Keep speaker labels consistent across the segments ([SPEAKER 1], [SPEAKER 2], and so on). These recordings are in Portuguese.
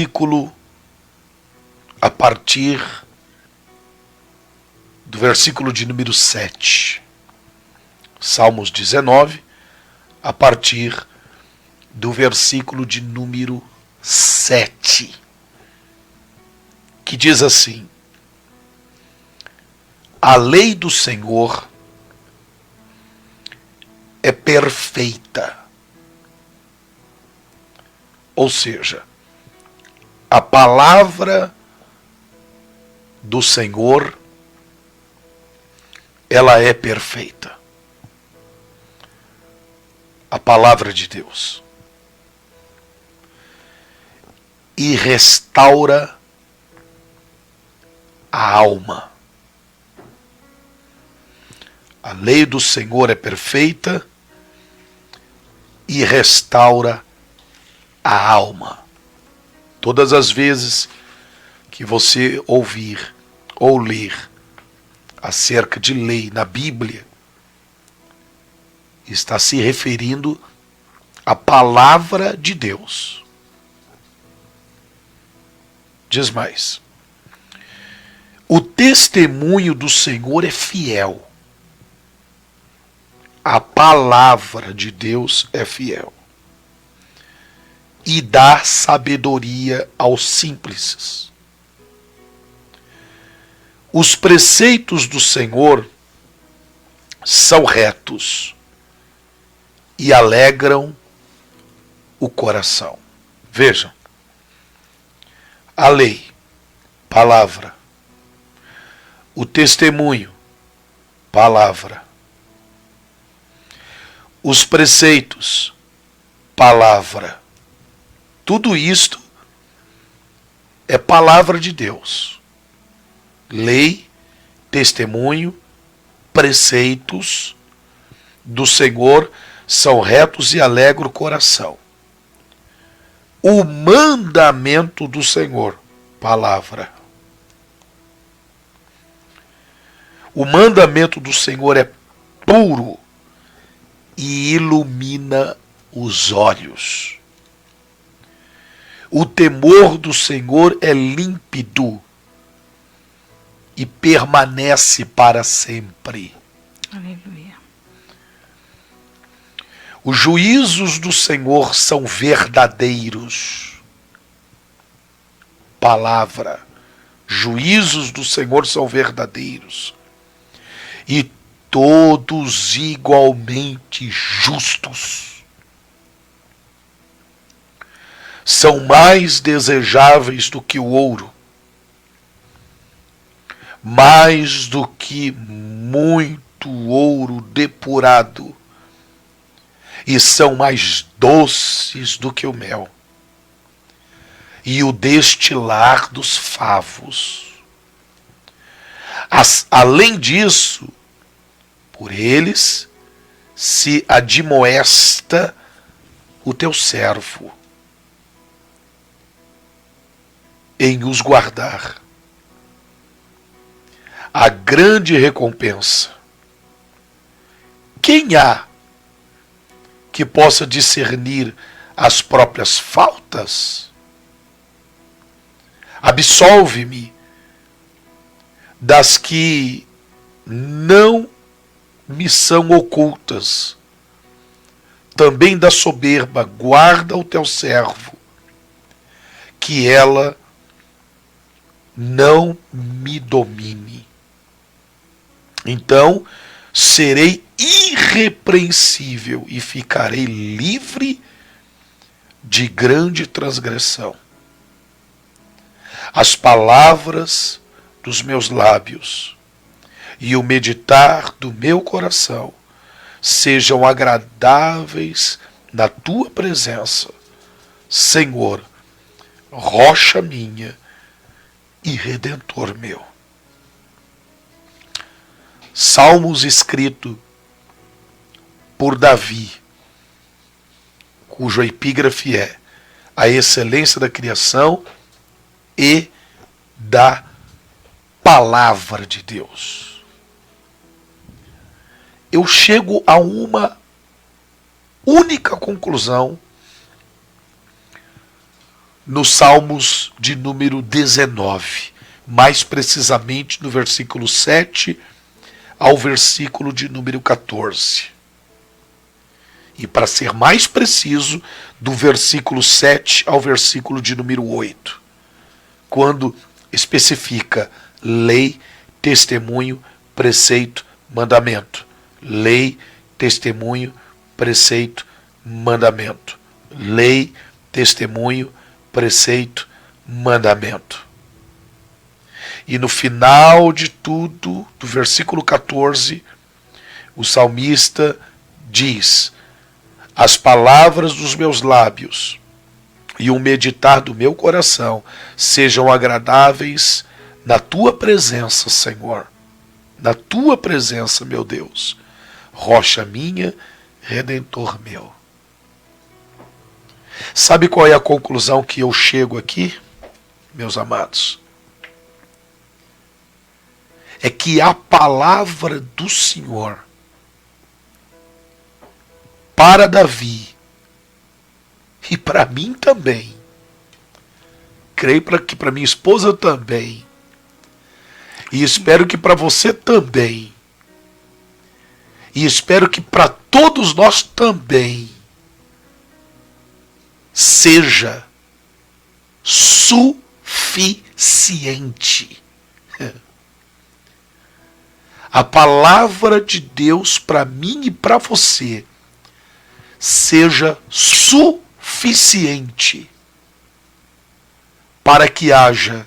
[SPEAKER 1] versículo a partir do versículo de número 7. Salmos 19, a partir do versículo de número 7, que diz assim: a lei do Senhor é perfeita. Ou seja, a palavra do Senhor, ela é perfeita. A palavra de Deus. E restaura a alma. A lei do Senhor é perfeita e restaura a alma. Todas as vezes que você ouvir ou ler acerca de lei na Bíblia, está se referindo à palavra de Deus. Diz mais: o testemunho do Senhor é fiel. A palavra de Deus é fiel e dá sabedoria aos simples. Os preceitos do Senhor são retos e alegram o coração. Vejam, a lei, palavra. O testemunho, palavra. Os preceitos, palavra. Tudo isto é palavra de Deus. Lei, testemunho, preceitos do Senhor são retos e alegram o coração. O mandamento do Senhor, palavra. O mandamento do Senhor é puro e ilumina os olhos. O temor do Senhor é límpido e permanece para sempre.
[SPEAKER 2] Aleluia.
[SPEAKER 1] Os juízos do Senhor são verdadeiros. Palavra. Juízos do Senhor são verdadeiros. E todos igualmente justos. São mais desejáveis do que o ouro, mais do que muito ouro depurado, e são mais doces do que o mel, e o destilar dos favos. Além disso, por eles se admoesta o teu servo em os guardar. A grande recompensa. Quem há que possa discernir as próprias faltas? Absolve-me das que não me são ocultas. Também da soberba guarda o teu servo, que ela não me domine. Então serei irrepreensível e ficarei livre de grande transgressão. As palavras dos meus lábios e o meditar do meu coração sejam agradáveis na tua presença, Senhor, rocha minha e redentor meu. Salmos escrito por Davi, cujo epígrafe é a excelência da criação e da palavra de Deus. Eu chego a uma única conclusão no Salmos de número 19, mais precisamente no versículo 7 ao versículo de número 14. E para ser mais preciso, do versículo 7 ao versículo de número 8, quando especifica lei, testemunho, preceito, mandamento. Lei, testemunho, preceito, mandamento. Lei, testemunho, preceito, mandamento. E no final de tudo, do versículo 14, o salmista diz: as palavras dos meus lábios e o meditar do meu coração sejam agradáveis na tua presença, Senhor. Na tua presença, meu Deus, rocha minha, redentor meu. Sabe qual é a conclusão que eu chego aqui, meus amados? É que a palavra do Senhor para Davi e para mim também, creio que para minha esposa também, e espero que para você também, e espero que para todos nós também, seja suficiente. A palavra de Deus para mim e para você seja suficiente para que haja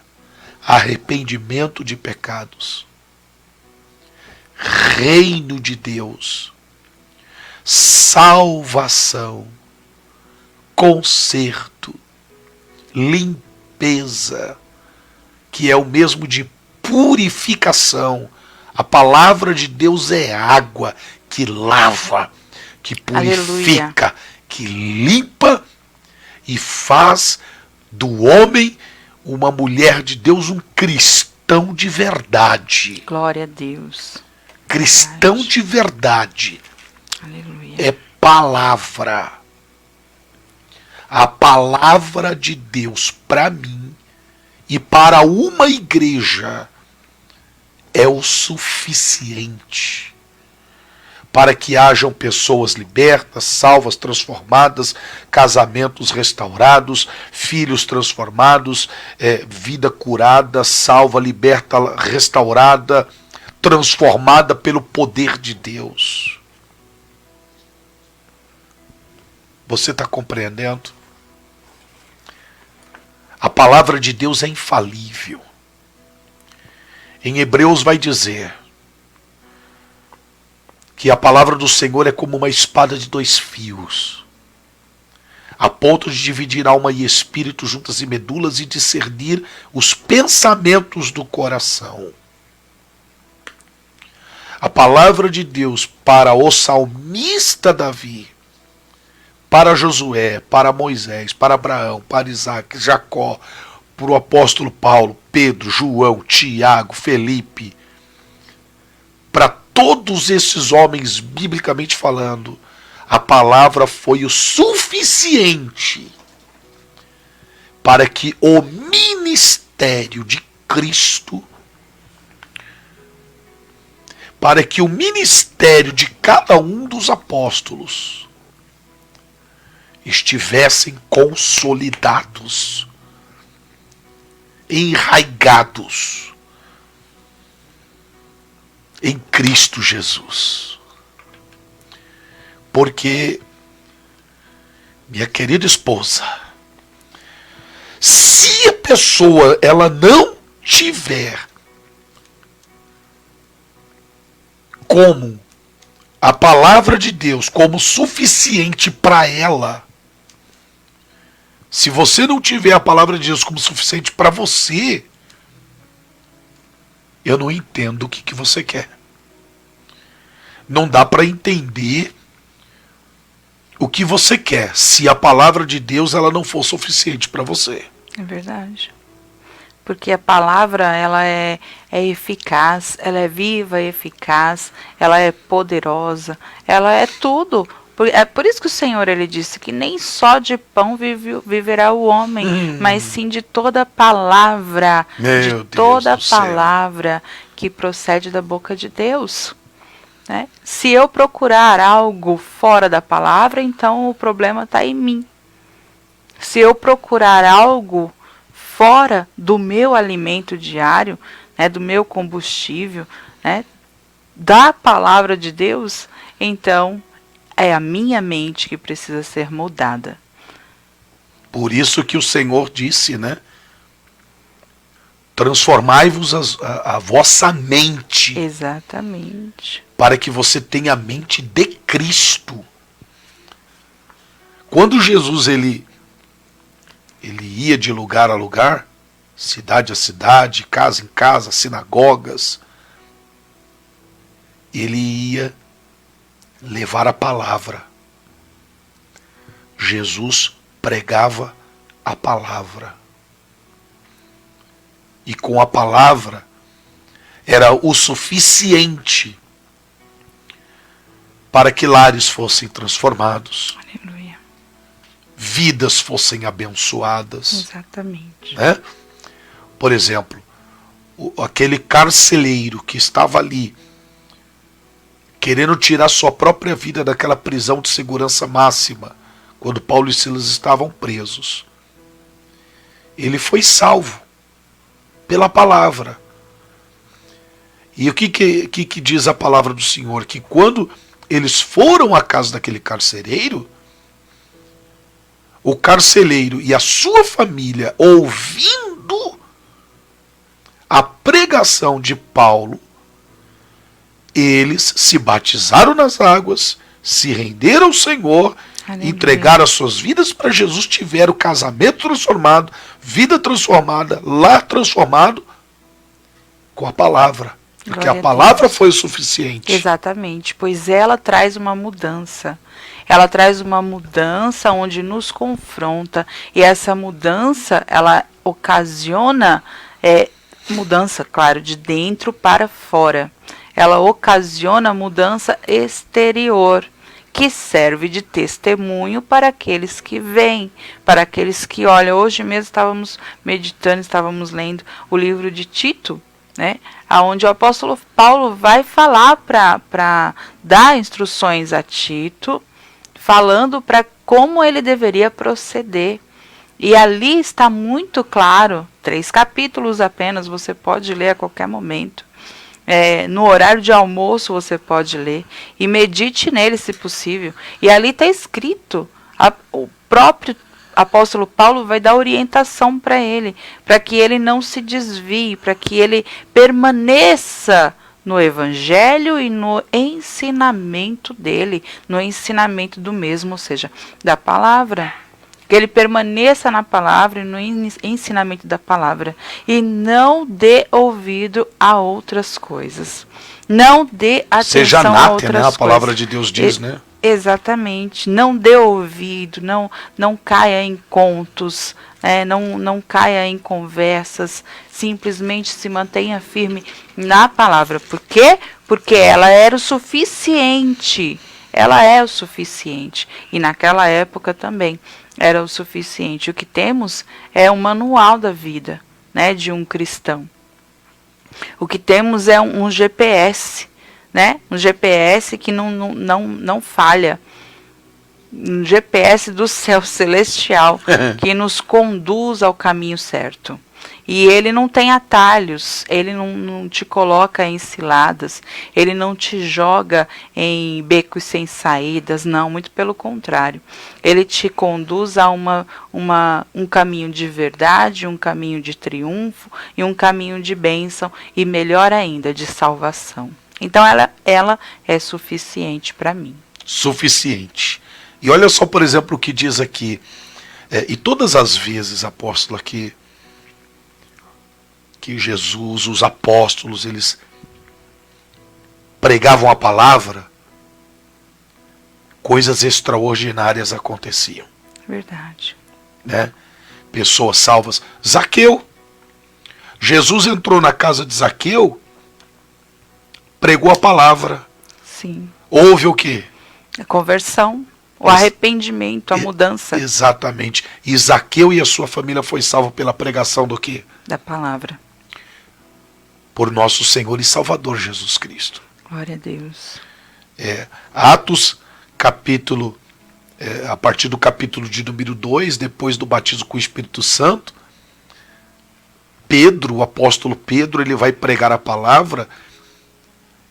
[SPEAKER 1] arrependimento de pecados, reino de Deus, salvação, conserto, limpeza, que é o mesmo de purificação. A palavra de Deus é água que lava, que purifica, aleluia, que limpa e faz do homem uma mulher de Deus, um cristão de verdade.
[SPEAKER 2] Glória a Deus.
[SPEAKER 1] Cristão de verdade.
[SPEAKER 2] Aleluia.
[SPEAKER 1] É palavra. A palavra de Deus para mim e para uma igreja é o suficiente para que hajam pessoas libertas, salvas, transformadas, casamentos restaurados, filhos transformados, vida curada, salva, liberta, restaurada, transformada pelo poder de Deus. Você está compreendendo? A palavra de Deus é infalível. Em Hebreus vai dizer que a palavra do Senhor é como uma espada de 2 fios, a ponto de dividir alma e espírito, juntas e medulas, e discernir os pensamentos do coração. A palavra de Deus para o salmista Davi, para Josué, para Moisés, para Abraão, para Isaac, Jacó, para o apóstolo Paulo, Pedro, João, Tiago, Felipe, para todos esses homens, biblicamente falando, a palavra foi o suficiente para que o ministério de Cristo, para que o ministério de cada um dos apóstolos estivessem consolidados, enraigados em Cristo Jesus. Porque, minha querida esposa, se a pessoa ela não tiver como a palavra de Deus como suficiente para ela, se você não tiver a palavra de Deus como suficiente para você, eu não entendo o que você quer. Não dá para entender o que você quer se a palavra de Deus ela não for suficiente para você.
[SPEAKER 2] É verdade. Porque a palavra ela é eficaz, ela é viva e eficaz, ela é poderosa, ela é tudo É por isso que o Senhor ele disse que nem só de pão viverá o homem, mas sim de toda palavra, de toda palavra que procede da boca de Deus. Né? Se eu procurar algo fora da palavra, então o problema está em mim. Se eu procurar algo fora do meu alimento diário, né, do meu combustível, né, da palavra de Deus, então é a minha mente que precisa ser mudada.
[SPEAKER 1] Por isso que o Senhor disse, né? Transformai-vos a vossa mente.
[SPEAKER 2] Exatamente.
[SPEAKER 1] Para que você tenha a mente de Cristo. Quando Jesus ele ia de lugar a lugar, cidade a cidade, casa em casa, sinagogas, ele ia levar a palavra. Jesus pregava a palavra. E com a palavra era o suficiente para que lares fossem transformados.
[SPEAKER 2] Aleluia.
[SPEAKER 1] Vidas fossem abençoadas.
[SPEAKER 2] Exatamente.
[SPEAKER 1] Né? Por exemplo, aquele carcereiro que estava ali querendo tirar sua própria vida daquela prisão de segurança máxima, quando Paulo e Silas estavam presos. Ele foi salvo pela palavra. E o que diz a palavra do Senhor? Que quando eles foram à casa daquele carcereiro, o carcereiro e a sua família, ouvindo a pregação de Paulo, eles se batizaram nas águas, se renderam ao Senhor, aleluia, entregaram as suas vidas para Jesus, tiveram casamento transformado, vida transformada, lar transformado com a palavra. Porque a palavra foi o suficiente.
[SPEAKER 2] Exatamente, pois ela traz uma mudança. Ela traz uma mudança onde nos confronta. E essa mudança, ela ocasiona mudança, claro, de dentro para fora. Ela ocasiona mudança exterior, que serve de testemunho para aqueles que veem, para aqueles que olham. Hoje mesmo estávamos meditando, estávamos lendo o livro de Tito, né, onde o apóstolo Paulo vai falar para dar instruções a Tito, falando para como ele deveria proceder. E ali está muito claro, 3 capítulos apenas, você pode ler a qualquer momento. No horário de almoço você pode ler e medite nele se possível. E ali está escrito, o próprio apóstolo Paulo vai dar orientação para ele, para que ele não se desvie, para que ele permaneça no evangelho e no ensinamento dele, no ensinamento do mesmo, ou seja, da palavra. Que ele permaneça na palavra e no ensinamento da palavra. E não dê ouvido a outras coisas. Não dê atenção
[SPEAKER 1] seja
[SPEAKER 2] a
[SPEAKER 1] nata,
[SPEAKER 2] outras
[SPEAKER 1] né?
[SPEAKER 2] coisas.
[SPEAKER 1] A palavra de Deus diz, né?
[SPEAKER 2] Exatamente. Não dê ouvido, não caia em contos, não caia em conversas. Simplesmente se mantenha firme na palavra. Por quê? Porque ela era o suficiente. Ela é o suficiente. E naquela época também era o suficiente. O que temos é um manual da vida, né, de um cristão. O que temos é um GPS, né? Um GPS que não falha. Um GPS do céu celestial que nos conduz ao caminho certo. E ele não tem atalhos, ele não te coloca em ciladas, ele não te joga em becos sem saídas, não, muito pelo contrário. Ele te conduz a um caminho de verdade, um caminho de triunfo e um caminho de bênção e, melhor ainda, de salvação. Então ela é suficiente para mim.
[SPEAKER 1] Suficiente. E olha só, por exemplo, o que diz aqui. E todas as vezes, apóstolo, que Jesus, os apóstolos, eles pregavam a palavra, coisas extraordinárias aconteciam.
[SPEAKER 2] Verdade.
[SPEAKER 1] Né? Pessoas salvas. Zaqueu. Jesus entrou na casa de Zaqueu, pregou a palavra.
[SPEAKER 2] Sim.
[SPEAKER 1] Houve o quê?
[SPEAKER 2] A conversão, o arrependimento, a mudança
[SPEAKER 1] Exatamente. E Zaqueu e a sua família foi salvo pela pregação do quê?
[SPEAKER 2] da palavra.
[SPEAKER 1] Por nosso Senhor e Salvador Jesus Cristo.
[SPEAKER 2] Glória a Deus.
[SPEAKER 1] Atos, capítulo, a partir do capítulo de número 2, depois do batismo com o Espírito Santo, Pedro, o apóstolo Pedro, ele vai pregar a palavra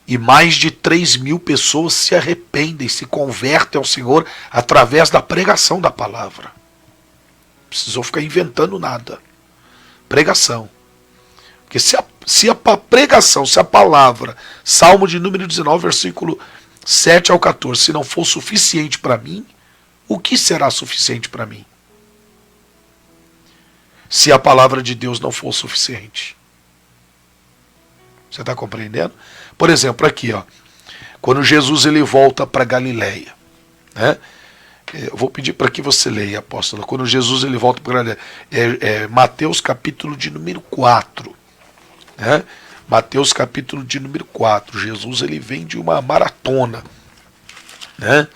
[SPEAKER 1] e mais de 3.000 pessoas se arrependem, se convertem ao Senhor através da pregação da palavra. Não precisou ficar inventando nada. Pregação. Porque se a pregação, se a palavra, Salmo de número 19, versículo 7 ao 14, se não for suficiente para mim, o que será suficiente para mim? Se a palavra de Deus não for suficiente. Você está compreendendo? Por exemplo, aqui, ó, quando Jesus ele volta para Galileia, né? Eu vou pedir para que você leia, apóstolo. Quando Jesus ele volta para Galileia, Mateus capítulo de número 4. Né? Mateus capítulo de número 4. Jesus ele vem de uma maratona, né?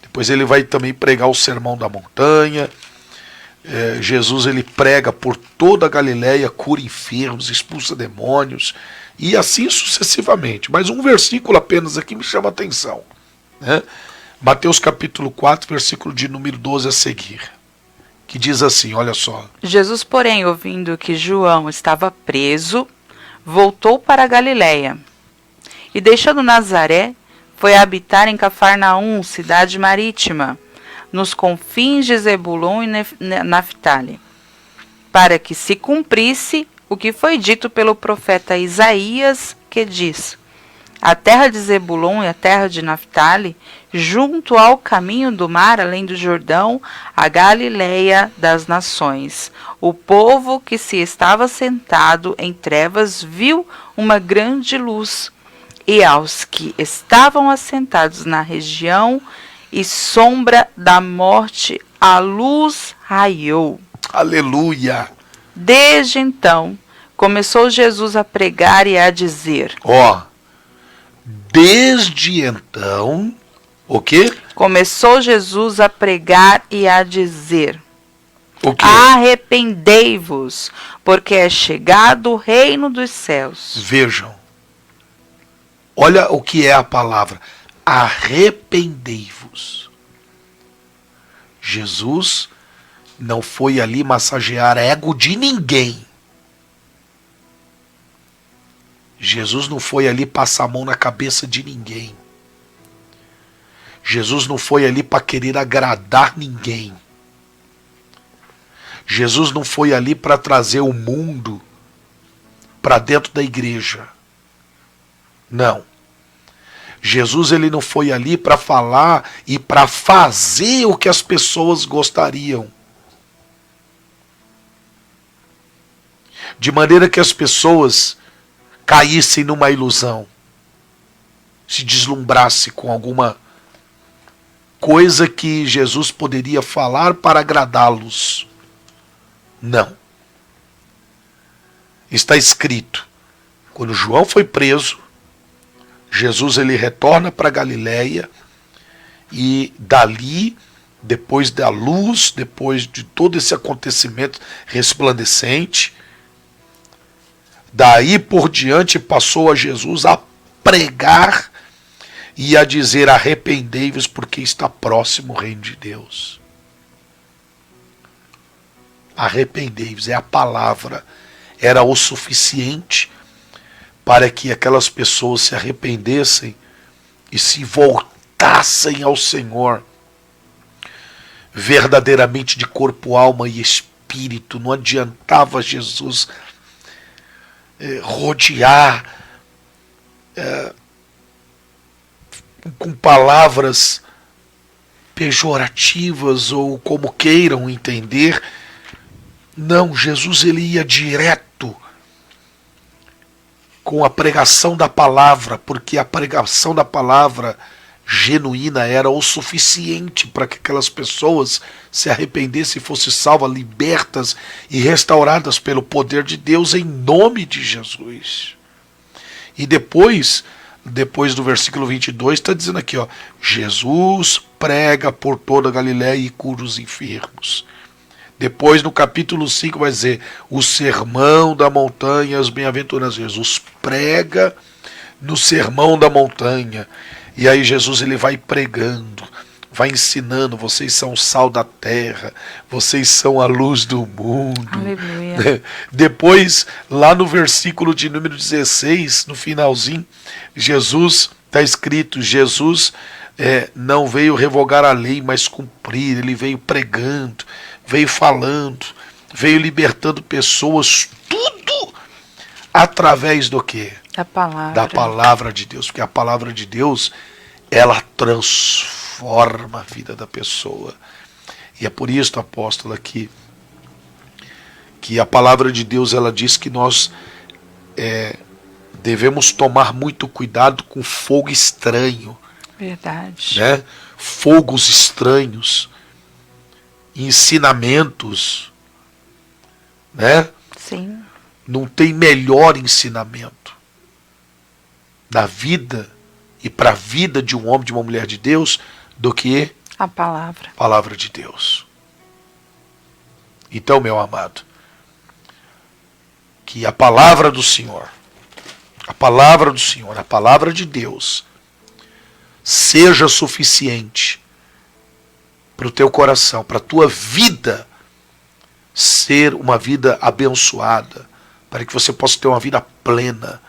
[SPEAKER 1] Depois ele vai também pregar o Sermão da Montanha. Jesus ele prega por toda a Galileia, cura enfermos, expulsa demônios e assim sucessivamente. Mas um versículo apenas aqui me chama a atenção, né? Mateus capítulo 4, versículo de número 12 a seguir, que diz assim, olha só.
[SPEAKER 2] Jesus, porém, ouvindo que João estava preso, voltou para a Galiléia. E deixando Nazaré, foi habitar em Cafarnaum, cidade marítima, nos confins de Zebulon e Naftali, para que se cumprisse o que foi dito pelo profeta Isaías, que diz: a terra de Zebulon e a terra de Naftali, junto ao caminho do mar, além do Jordão, a Galileia das nações. O povo que se estava sentado em trevas viu uma grande luz, e aos que estavam assentados na região e sombra da morte, a luz raiou.
[SPEAKER 1] Aleluia!
[SPEAKER 2] Desde então, começou Jesus a pregar e a dizer.
[SPEAKER 1] Desde então, o quê?
[SPEAKER 2] Começou Jesus a pregar e a dizer.
[SPEAKER 1] O quê?
[SPEAKER 2] Arrependei-vos, porque é chegado o reino dos céus.
[SPEAKER 1] Vejam. Olha o que é a palavra. Arrependei-vos. Jesus não foi ali massagear ego de ninguém. Jesus não foi ali passar a mão na cabeça de ninguém. Jesus não foi ali para querer agradar ninguém. Jesus não foi ali para trazer o mundo para dentro da igreja. Não. Jesus ele não foi ali para falar e para fazer o que as pessoas gostariam. De maneira que as pessoas caíssem numa ilusão, se deslumbrasse com alguma coisa que Jesus poderia falar para agradá-los. Não. Está escrito, quando João foi preso, Jesus ele retorna para Galileia e dali, depois da luz, depois de todo esse acontecimento resplandecente, daí por diante passou a Jesus a pregar e a dizer: arrependei-vos porque está próximo o reino de Deus. Arrependei-vos, é a palavra, era o suficiente para que aquelas pessoas se arrependessem e se voltassem ao Senhor verdadeiramente de corpo, alma e espírito. Não adiantava Jesus rodear com palavras pejorativas ou como queiram entender. Não, Jesus ele ia direto com a pregação da palavra, porque a pregação da palavra genuína era o suficiente para que aquelas pessoas se arrependessem e fossem salvas, libertas e restauradas pelo poder de Deus em nome de Jesus. E depois depois do versículo 22, está dizendo aqui, ó, Jesus prega por toda a Galiléia e cura os enfermos. Depois, no capítulo 5, vai dizer, o sermão da montanha, as bem-aventuranças. Jesus prega no sermão da montanha. E aí Jesus ele vai pregando, vai ensinando, vocês são o sal da terra, vocês são a luz do mundo.
[SPEAKER 2] Aleluia.
[SPEAKER 1] Depois, lá no versículo de número 16, no finalzinho, Jesus, está escrito, Jesus não veio revogar a lei, mas cumprir. Ele veio pregando, veio falando, veio libertando pessoas, tudo através do quê?
[SPEAKER 2] Da palavra.
[SPEAKER 1] Da palavra de Deus, porque a palavra de Deus, ela transforma a vida da pessoa. E é por isso, apóstolo, aqui, que a palavra de Deus, ela diz que nós devemos tomar muito cuidado com fogo estranho.
[SPEAKER 2] Verdade.
[SPEAKER 1] Né? Fogos estranhos, ensinamentos, né?
[SPEAKER 2] Sim.
[SPEAKER 1] Não tem melhor ensinamento da vida e para a vida de um homem, de uma mulher de Deus, do que
[SPEAKER 2] a palavra.
[SPEAKER 1] A palavra de Deus. Então, meu amado, que a palavra do Senhor, a palavra do Senhor, a palavra de Deus, seja suficiente para o teu coração, para a tua vida ser uma vida abençoada, para que você possa ter uma vida plena,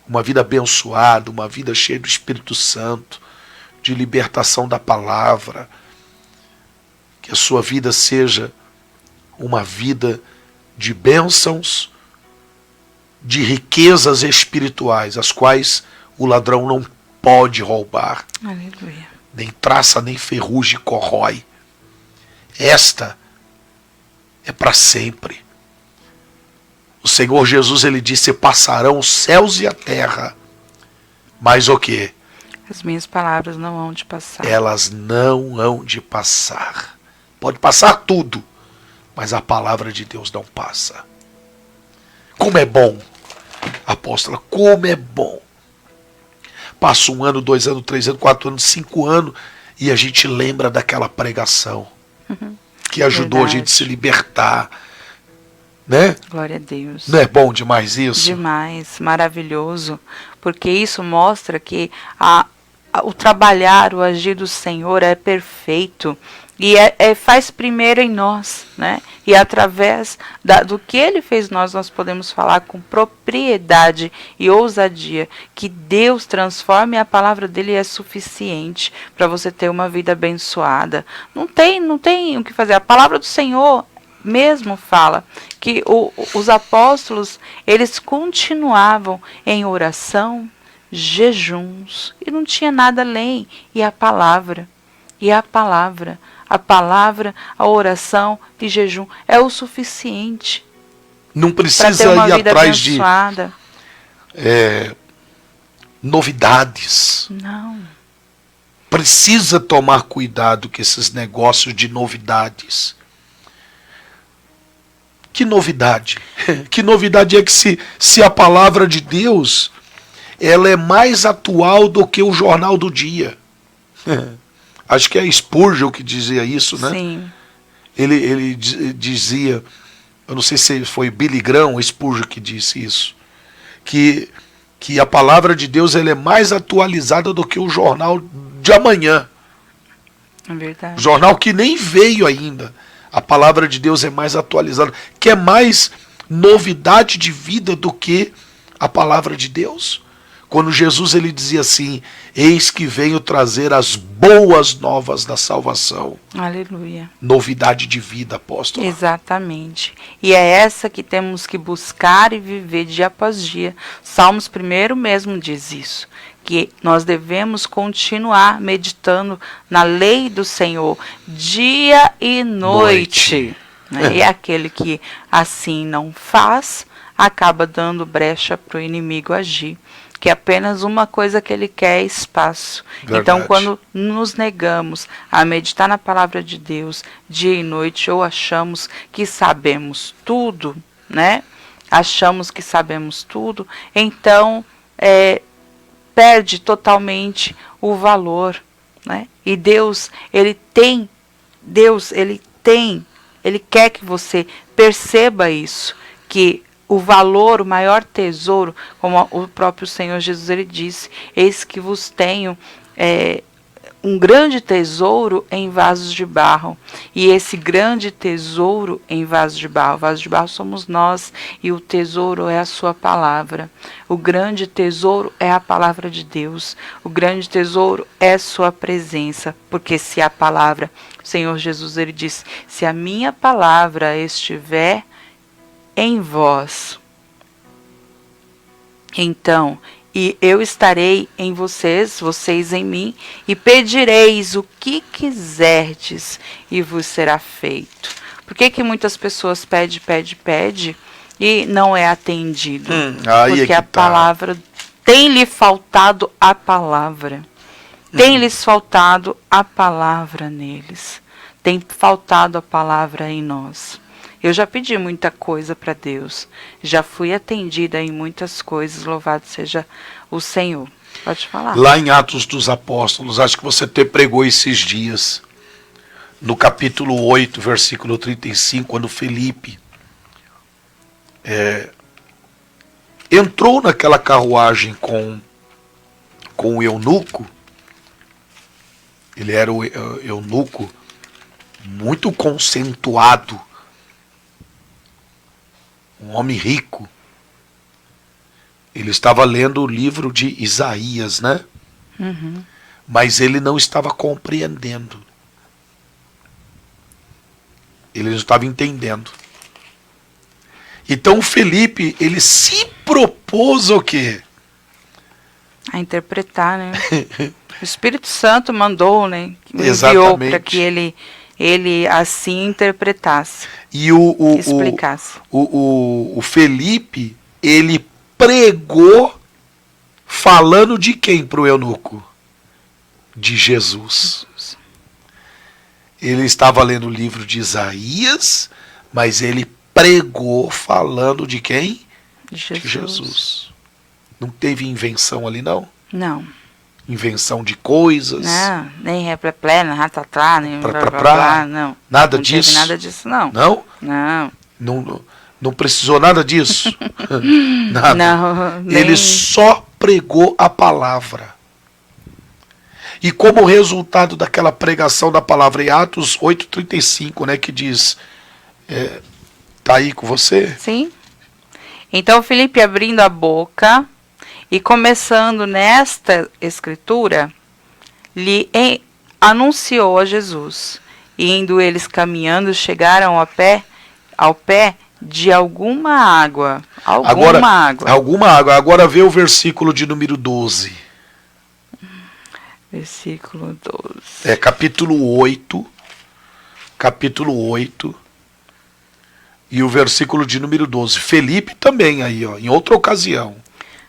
[SPEAKER 1] uma vida abençoada, uma vida cheia do Espírito Santo, de libertação da palavra, que a sua vida seja uma vida de bênçãos, de riquezas espirituais, as quais o ladrão não pode roubar.
[SPEAKER 2] Aleluia.
[SPEAKER 1] Nem traça, nem ferrugem corrói. Esta é para sempre. O Senhor Jesus, ele disse, passarão os céus e a terra, mas o quê?
[SPEAKER 2] As minhas palavras não hão de passar.
[SPEAKER 1] Elas não hão de passar. Pode passar tudo, mas a palavra de Deus não passa. Como é bom, apóstola, como é bom. Passa 1 ano, 2 anos, 3 anos, 4 anos, 5 anos, e a gente lembra daquela pregação que ajudou a gente a se libertar. Né?
[SPEAKER 2] Glória a Deus.
[SPEAKER 1] Não é bom demais isso?
[SPEAKER 2] Demais, maravilhoso, porque isso mostra que o trabalhar, o agir do Senhor é perfeito e faz primeiro em nós, né? E através do que Ele fez nós podemos falar com propriedade e ousadia que Deus transforma e a palavra dele é suficiente para você ter uma vida abençoada. Não tem o que fazer. A palavra do Senhor mesmo fala que os apóstolos, eles continuavam em oração, jejuns, e não tinha nada além. E a palavra, a oração e jejum é o suficiente.
[SPEAKER 1] Não precisa ir atrás de novidades.
[SPEAKER 2] Não.
[SPEAKER 1] Precisa tomar cuidado com esses negócios de novidades. Que novidade? Que novidade é que se a palavra de Deus ela é mais atual do que o jornal do dia? Acho que é Spurgeon que dizia isso, né?
[SPEAKER 2] Sim.
[SPEAKER 1] Ele dizia, eu não sei se foi Billy Graham ou Spurgeon que disse isso, que a palavra de Deus ela é mais atualizada do que o jornal de amanhã.
[SPEAKER 2] É verdade.
[SPEAKER 1] Jornal que nem veio ainda. A palavra de Deus é mais atualizada, que é mais novidade de vida do que a palavra de Deus. Quando Jesus ele dizia assim, eis que venho trazer as boas novas da salvação.
[SPEAKER 2] Aleluia.
[SPEAKER 1] Novidade de vida, apóstolo.
[SPEAKER 2] Exatamente. E é essa que temos que buscar e viver dia após dia. Salmos 1 mesmo diz isso. Que nós devemos continuar meditando na lei do Senhor dia e noite. Né? E aquele que assim não faz, acaba dando brecha para o inimigo agir. Que é apenas uma coisa que ele quer é espaço.
[SPEAKER 1] Verdade.
[SPEAKER 2] Então, quando nos negamos a meditar na palavra de Deus dia e noite, ou achamos que sabemos tudo, né? Achamos que sabemos tudo, então perde totalmente o valor, né? E Deus, Ele quer que você perceba isso, que o valor, o maior tesouro, como o próprio Senhor Jesus ele disse, eis que vos tenho um grande tesouro em vasos de barro. E esse grande tesouro em vasos de barro somos nós, e o tesouro é a sua palavra. O grande tesouro é a palavra de Deus. O grande tesouro é sua presença, porque se a palavra, o Senhor Jesus ele disse, se a minha palavra estiver em vós, então, e eu estarei em vocês, vocês em mim, e pedireis o que quiserdes, e vos será feito. Por que muitas pessoas pedem e não é atendido? Porque a palavra, tem-lhe faltado a palavra. Tem-lhes faltado a palavra neles. Tem faltado a palavra em nós. Eu já pedi muita coisa para Deus. Já fui atendida em muitas coisas. Louvado seja o Senhor. Pode falar.
[SPEAKER 1] Lá em Atos dos Apóstolos, acho que você pregou esses dias, no capítulo 8, versículo 35, quando Felipe entrou naquela carruagem com o eunuco. Ele era o eunuco muito conceituado, um homem rico. Ele estava lendo o livro de Isaías, né?
[SPEAKER 2] Uhum.
[SPEAKER 1] Mas ele não estava compreendendo. Ele não estava entendendo. Então Felipe, ele se propôs o quê?
[SPEAKER 2] A interpretar, né? O Espírito Santo mandou, né?
[SPEAKER 1] Exatamente.
[SPEAKER 2] Para que ele assim interpretasse.
[SPEAKER 1] E
[SPEAKER 2] explicasse.
[SPEAKER 1] O Felipe, ele pregou falando de quem para o eunuco? De Jesus. Ele estava lendo o livro de Isaías, mas ele pregou falando de quem? De Jesus. Não teve invenção ali, não?
[SPEAKER 2] Não.
[SPEAKER 1] Invenção de coisas?
[SPEAKER 2] Não, nem replé, nem ratatrá, nem não.
[SPEAKER 1] Nada disso?
[SPEAKER 2] Não teve nada disso, não.
[SPEAKER 1] Não?
[SPEAKER 2] Não.
[SPEAKER 1] Não precisou nada disso? Nada.
[SPEAKER 2] Não,
[SPEAKER 1] Ele só pregou a palavra. E como resultado daquela pregação da palavra, em Atos 8,35, né, que diz, tá aí com você?
[SPEAKER 2] Sim. Então Filipe abrindo a boca e começando nesta escritura, lhe anunciou a Jesus. E indo eles caminhando, chegaram ao pé de alguma água. Alguma água.
[SPEAKER 1] Agora vê o versículo de número 12.
[SPEAKER 2] Versículo 12.
[SPEAKER 1] Capítulo 8. E o versículo de número 12. Felipe também aí, ó, em outra ocasião.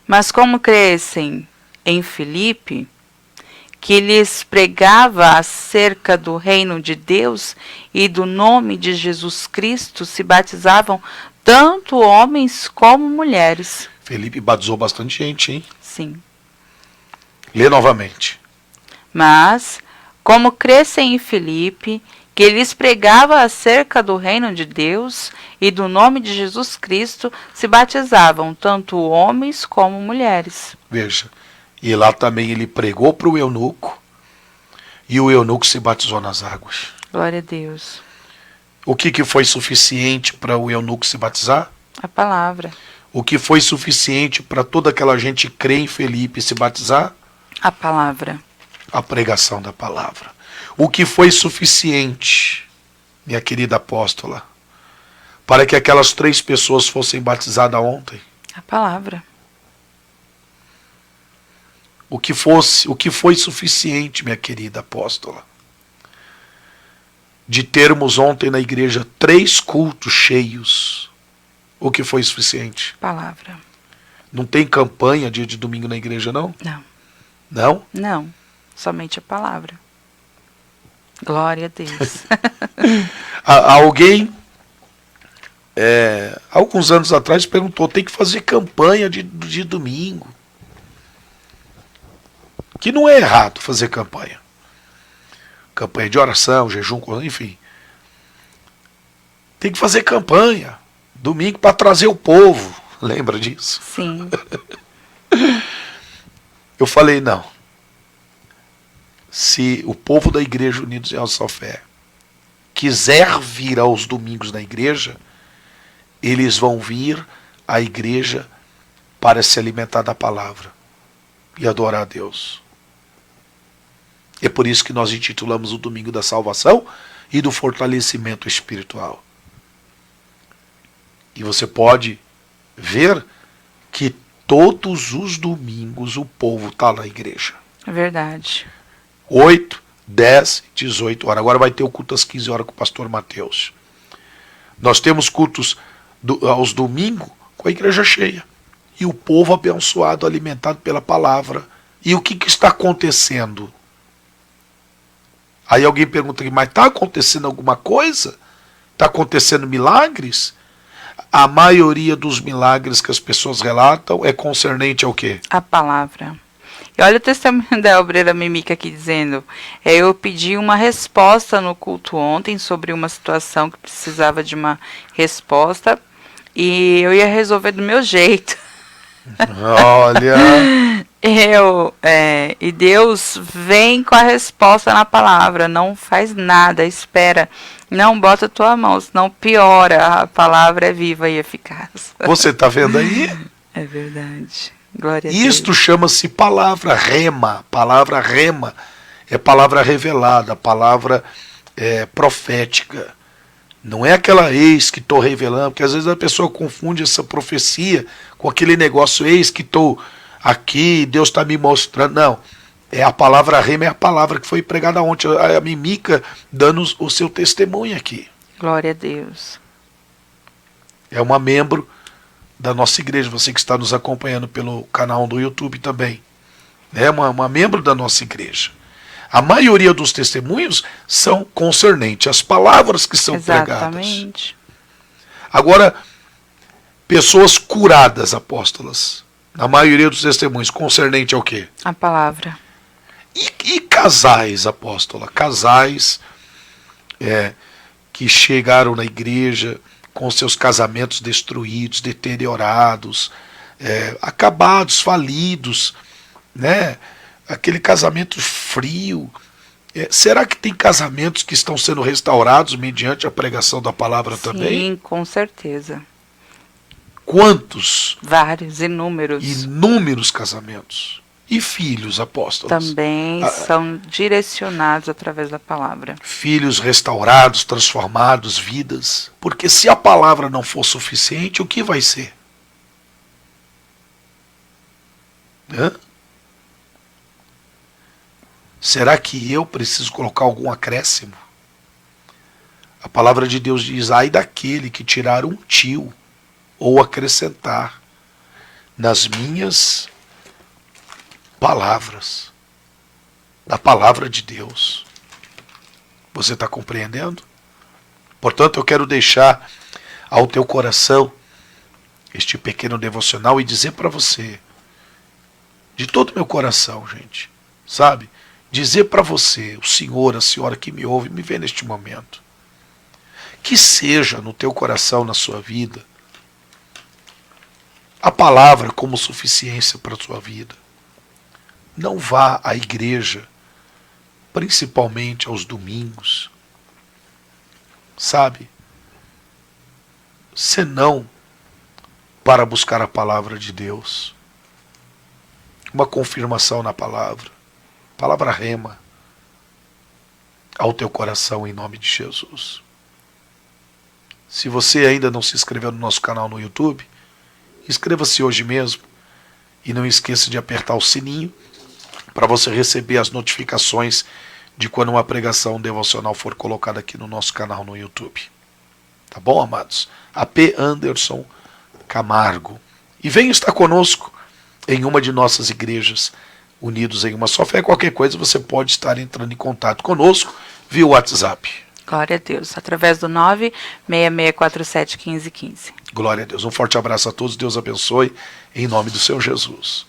[SPEAKER 2] Mas como crescem em Filipe, que lhes pregava acerca do reino de Deus e do nome de Jesus Cristo, se batizavam tanto homens como mulheres.
[SPEAKER 1] Felipe batizou bastante gente, hein?
[SPEAKER 2] Sim.
[SPEAKER 1] Lê novamente.
[SPEAKER 2] Mas, como crescem em Filipe, que lhes pregava acerca do reino de Deus e do nome de Jesus Cristo, se batizavam tanto homens como mulheres.
[SPEAKER 1] Veja, e lá também ele pregou para o eunuco, e o eunuco se batizou nas águas.
[SPEAKER 2] Glória a Deus.
[SPEAKER 1] O que foi suficiente para o eunuco se batizar?
[SPEAKER 2] A palavra.
[SPEAKER 1] O que foi suficiente para toda aquela gente crer em Felipe e se batizar?
[SPEAKER 2] A palavra.
[SPEAKER 1] A pregação da palavra. O que foi suficiente, minha querida apóstola, para que aquelas 3 pessoas fossem batizadas ontem?
[SPEAKER 2] A palavra.
[SPEAKER 1] O que foi suficiente, minha querida apóstola, de termos ontem na igreja 3 cultos cheios? O que foi suficiente?
[SPEAKER 2] Palavra.
[SPEAKER 1] Não tem campanha dia de domingo na igreja, não?
[SPEAKER 2] Não.
[SPEAKER 1] Não?
[SPEAKER 2] Não. Somente a palavra. Glória a Deus.
[SPEAKER 1] Alguém, alguns anos atrás, perguntou, tem que fazer campanha de domingo. Que não é errado fazer campanha. Campanha de oração, jejum, enfim. Tem que fazer campanha. Domingo para trazer o povo. Lembra disso?
[SPEAKER 2] Sim.
[SPEAKER 1] Eu falei, não. Se o povo da Igreja Unidos em Alta Fé quiser vir aos domingos na igreja, eles vão vir à igreja para se alimentar da palavra e adorar a Deus. É por isso que nós intitulamos o Domingo da Salvação e do Fortalecimento Espiritual. E você pode ver que todos os domingos o povo está na igreja.
[SPEAKER 2] É verdade.
[SPEAKER 1] 8, 10, 18 horas. Agora vai ter o culto às 15 horas com o pastor Mateus. Nós temos cultos aos domingos com a igreja cheia. E o povo abençoado, alimentado pela palavra. E o que está acontecendo? Aí alguém pergunta aqui, mas está acontecendo alguma coisa? Está acontecendo milagres? A maioria dos milagres que as pessoas relatam é concernente ao quê?
[SPEAKER 2] A palavra. E olha o testemunho da obreira Mimica aqui dizendo, eu pedi uma resposta no culto ontem sobre uma situação que precisava de uma resposta e eu ia resolver do meu jeito.
[SPEAKER 1] Olha!
[SPEAKER 2] E Deus vem com a resposta na palavra, não faz nada, espera, não bota a tua mão, senão piora, a palavra é viva e eficaz.
[SPEAKER 1] Você está vendo aí?
[SPEAKER 2] É verdade. Glória a Deus.
[SPEAKER 1] Isto chama-se palavra rema. Palavra rema é palavra revelada, palavra profética. Não é aquela eis que estou revelando, porque às vezes a pessoa confunde essa profecia com aquele negócio eis que estou aqui, Deus está me mostrando. Não, é a palavra rema, é a palavra que foi pregada ontem, a Mimica dando o seu testemunho aqui.
[SPEAKER 2] Glória a Deus.
[SPEAKER 1] É uma membro da nossa igreja, você que está nos acompanhando pelo canal do YouTube também. É uma membro da nossa igreja. A maioria dos testemunhos são concernentes às palavras que são
[SPEAKER 2] Exatamente.
[SPEAKER 1] pregadas. Agora, pessoas curadas, apóstolas, na maioria dos testemunhos, concernente ao quê?
[SPEAKER 2] A palavra.
[SPEAKER 1] E casais, apóstola, casais que chegaram na igreja com seus casamentos destruídos, deteriorados, acabados, falidos, né? Aquele casamento frio. Será que tem casamentos que estão sendo restaurados mediante a pregação da palavra também?
[SPEAKER 2] Sim, com certeza.
[SPEAKER 1] Quantos?
[SPEAKER 2] Vários, inúmeros.
[SPEAKER 1] Inúmeros casamentos. E filhos, apóstolos?
[SPEAKER 2] Também são direcionados através da palavra.
[SPEAKER 1] Filhos restaurados, transformados, vidas. Porque se a palavra não for suficiente, o que vai ser? Hã? Será que eu preciso colocar algum acréscimo? A palavra de Deus diz, ai daquele que tirar um tio ou acrescentar nas minhas palavras, da palavra de Deus. Você está compreendendo? Portanto, eu quero deixar ao teu coração este pequeno devocional e dizer para você, de todo o meu coração, gente, sabe? Dizer para você, o senhor, a senhora que me ouve, me vê neste momento, que seja no teu coração, na sua vida, a palavra como suficiência para a sua vida. Não vá à igreja, principalmente aos domingos, sabe? Senão para buscar a palavra de Deus, uma confirmação na palavra, palavra rema ao teu coração em nome de Jesus. Se você ainda não se inscreveu no nosso canal no YouTube, inscreva-se hoje mesmo e não esqueça de apertar o sininho para você receber as notificações de quando uma pregação devocional for colocada aqui no nosso canal no YouTube. Tá bom, amados? AP Anderson Camargo. E venha estar conosco em uma de nossas igrejas, unidos em uma só fé. Qualquer coisa você pode estar entrando em contato conosco via WhatsApp.
[SPEAKER 2] Glória a Deus. Através do 966471515.
[SPEAKER 1] Glória a Deus. Um forte abraço a todos. Deus abençoe. Em nome do Senhor Jesus.